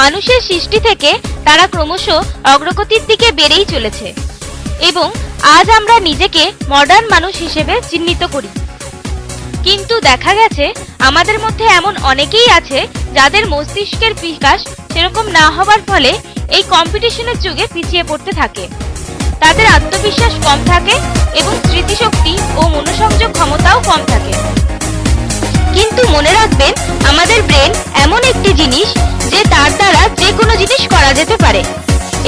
মানুষের সৃষ্টি থেকে তারা ক্রমশ অগ্রগতির দিকে বেড়েই চলেছে এবং আজ আমরা নিজেকে মডার্ন মানুষ হিসেবে চিহ্নিত করি। কিন্তু দেখা গেছে আমাদের মধ্যে এমন অনেকেই আছে যাদের মস্তিষ্কের বিকাশ সেরকম না হওয়ার ফলে এই কম্পিটিশনের যুগে পিছিয়ে পড়তে থাকে। তাদের আত্মবিশ্বাস কম থাকে এবং স্মৃতিশক্তি ও মনোসংযোগ ক্ষমতাও কম থাকে। কিন্তু মনে রাখবেন, আমাদের ব্রেন এমন একটি জিনিস যে তার দ্বারা যে কোনো জিনিস করা যেতে পারে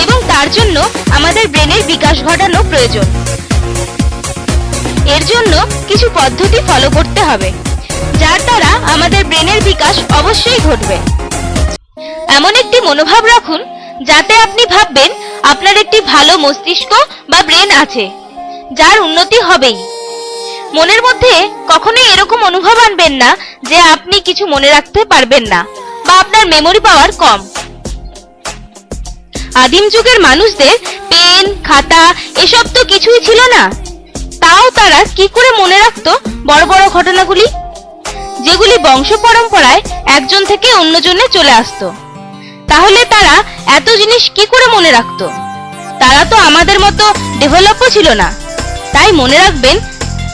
এবং তার জন্য আমাদের ব্রেনের বিকাশ ঘটানো প্রয়োজন। এর জন্য কিছু পদ্ধতি ফলো করতে হবে, যার দ্বারা আমাদের ব্রেনের বিকাশ অবশ্যই ঘটবে। এমন একটি মনোভাব রাখুন যাতে আপনি ভাববেন আপনার একটি ভালো মস্তিষ্ক বা ব্রেন আছে, যার উন্নতি হবেই। মনের মধ্যে কখনোই এরকম অনুভব আনবেন না যে আপনি কিছু মনে রাখতে পারবেন না বা আপনার মেমোরি পাওয়ার কম। আদিম যুগের মানুষদের পেন, খাতা এসব তো কিছুই ছিল না, তাও তারা কি করে মনে রাখতো বড় বড় ঘটনাগুলি, যেগুলি বংশ পরম্পরায় একজন থেকে অন্যজনে চলে আসতো। তাহলে তারা এত জিনিস কি করে মনে রাখতো? তারা তো আমাদের মতো ডেভেলপও ছিল না। তাই মনে রাখবেন,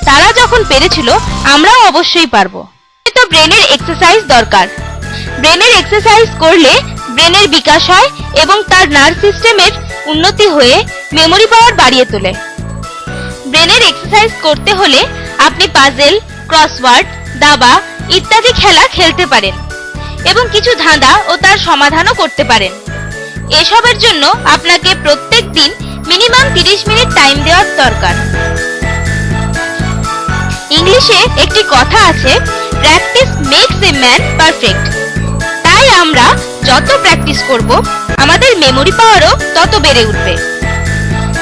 তারা যখন পেরেছিল আমরাও অবশ্যই পারবো। তো ব্রেনের এক্সারসাইজ দরকার। ব্রেনের এক্সারসাইজ করলে ব্রেনের বিকাশ হয় এবং তার নার্ভ সিস্টেমের উন্নতি হয়ে মেমোরি পাওয়ার বাড়িয়ে তোলে। ব্রেনের এক্সারসাইজ করতে হলে আপনি পাজেল, ক্রসওয়ার্ড, দাবা ইত্যাদি খেলা খেলতে পারেন এবং কিছু ধাঁধা ও তার সমাধানও করতে পারেন। এসবের জন্য আপনাকে প্রত্যেক দিন মিনিমাম 30 মিনিট টাইম দেওয়ার দরকার। ইংলিশে একটি কথা আছে, practice makes a man perfect. তাই আমরা যত প্র্যাকটিস করব আমাদের মেমোরি পাওয়ারও তত বেড়ে উঠবে।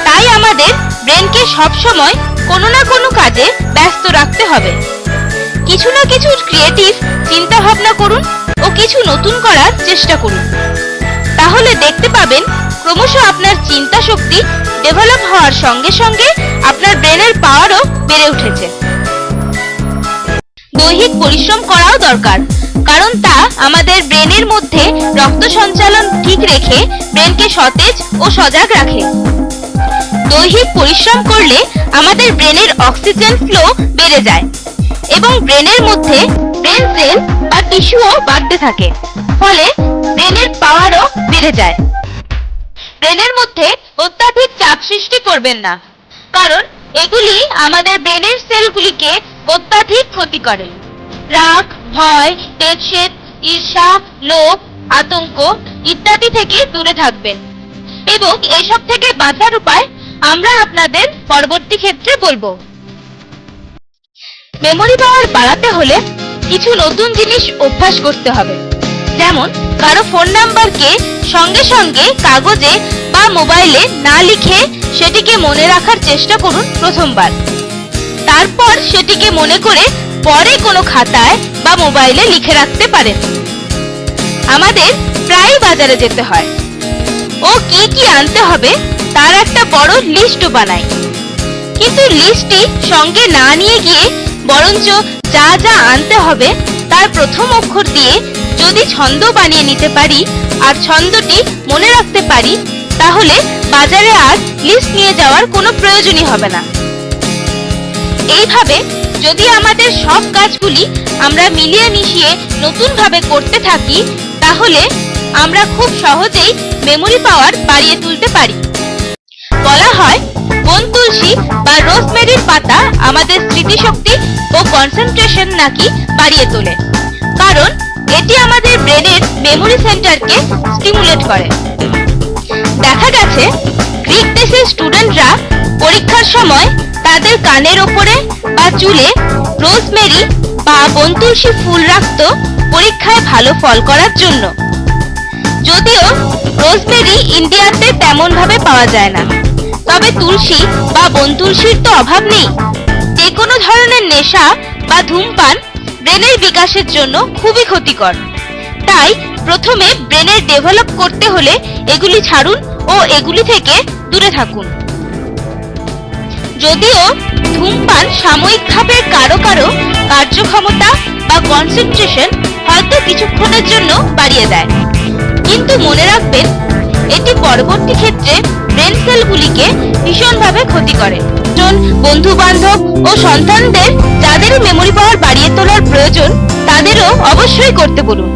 তাই আমাদের ব্রেনকে সবসময় কোনো না কোনো কাজে ব্যস্ত রাখতে হবে। কিছু না কিছু ক্রিয়েটিভ চিন্তা ভাবনা করুন ও কিছু নতুন করার চেষ্টা করুন। তাহলে দেখতে পাবেন ক্রমশ আপনার চিন্তা শক্তি ডেভেলপ হওয়ার সঙ্গে সঙ্গে আপনার ব্রেনের পাওয়ারও বেড়ে উঠেছে। দৈহিক পরিশ্রম করাও দরকার, কারণ তা আমাদের ব্রেনের মধ্যে রক্ত সঞ্চালন ঠিক রেখে ব্রেনকে সতেজ ও সজাগ রাখে। দৈহিক পরিশ্রম করলে আমাদের ব্রেনের অক্সিজেন ফ্লো বেড়ে যায় এবং ব্রেনের মধ্যে ব্রেন সেল বা টিস্যুও বাড়তে থাকে, ফলে ব্রেনের পাওয়ারও বেড়ে যায়। ব্রেনের মধ্যে অত্যাধিক চাপ সৃষ্টি করবেন না, কারণ এগুলি আমাদের ব্রেনের সেলগুলিকে অত্যাধিক ক্ষতি করে। রাগ, ভয়, টেনশন, ঈর্ষা, লোভ, আতঙ্ক ইত্যাদি থেকে দূরে থাকবেন এবং এসব থেকে বাঁচার উপায় আমরা আপনাদের পরবর্তী ক্ষেত্রে বলবো। মেমোরি পাওয়ার বাড়াতে হলে কিছু নতুন জিনিস অভ্যাস করতে হবে, যেমন কারো ফোন নাম্বারকে সঙ্গে সঙ্গে কাগজে বা মোবাইলে না লিখে সেটিকে মনে রাখার চেষ্টা করুন প্রথমবার। তারপর সেটিকে মনে করে পরে কোনো খাতায় বা মোবাইলে লিখে রাখতে পারেন। আমাদের প্রায় বাজারে যেতে হয় ও কি কি আনতে হবে তার একটা বড় লিস্টও বানাই, কিন্তু লিস্টটি সঙ্গে না নিয়ে গিয়ে বরঞ্চ যা যা আনতে হবে তার প্রথম অক্ষর দিয়ে যদি ছন্দ বানিয়ে নিতে পারি আর ছন্দটি মনে রাখতে পারি, তাহলে বাজারে আর লিস্ট নিয়ে যাওয়ার কোনো প্রয়োজনই হবে না। এইভাবে যদি আমাদের সব কাজগুলি আমরা মিলিয়ে মিশিয়ে নতুন ভাবে করতে থাকি, তাহলে আমরা খুব সহজেই মেমোরি পাওয়ার বাড়িয়ে তুলতে পারি। বলা হয় বন তুলসী বা রোজমেরির পাতা আমাদের স্মৃতিশক্তি ও কনসেন্ট্রেশন নাকি বাড়িয়ে তোলে, কারণ এটি আমাদের ব্রেনের মেমোরি সেন্টারকে স্টিমুলেট করে। দেখা গেছে গ্রিক দেশের স্টুডেন্টরা পরীক্ষার সময় তাদের কানের ওপরে বা চুলে রোজমেরি বা বনতুলসী ফুল রাখত পরীক্ষায় ভালো ফল করার জন্য। যদিও রোজমেরি ইন্ডিয়াতে তেমন ভাবে পাওয়া যায় না, তবে তুলসী বা বনতুলসীর তো অভাব নেই। যে কোনো ধরনের নেশা বা ধূমপান ব্রেনের বিকাশের জন্য খুবই ক্ষতিকর। তাই প্রথমে ব্রেনের ডেভেলপ করতে হলে এগুলি ছাড়ুন ও এগুলি থেকে দূরে থাকুন। যদিও ধূমপান সাময়িকভাবে কারো কারো কার্যক্ষমতা বা কনসেন্ট্রেশন হয়তো কিছুক্ষণের জন্য বাড়িয়ে দেয়, কিন্তু মনে রাখবেন এটি পরবর্তী ক্ষেত্রে ব্রেন সেলগুলিকে ভীষণভাবে ক্ষতি করে। বন্ধু বান্ধব ও সন্তানদের যাদের মেমোরি পাওয়ার বাড়িয়ে তোলার প্রয়োজন তাদেরও অবশ্যই করতে বলুন।